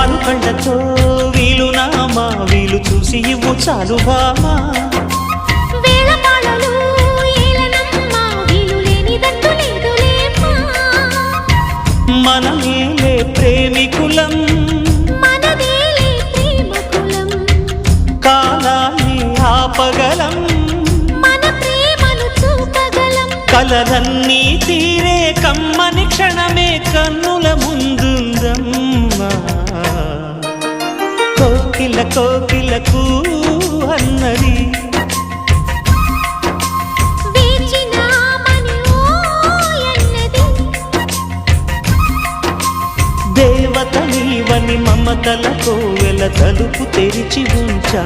ఆరు కళ్ళతో వీలు నామా వీలు చూసి ఇవ్వు చాలు బామా మనమేలే ప్రేమికులం కాలాన్ని ఆపగలం కలలన్నీ తీరే కమ్మని క్షణమే కన్నుల ముందుందమ్మా కోకిల కోకిలకు అన్నది దేవత నీవని మమతల కోవెల తలుపు తెరిచి ఉంచా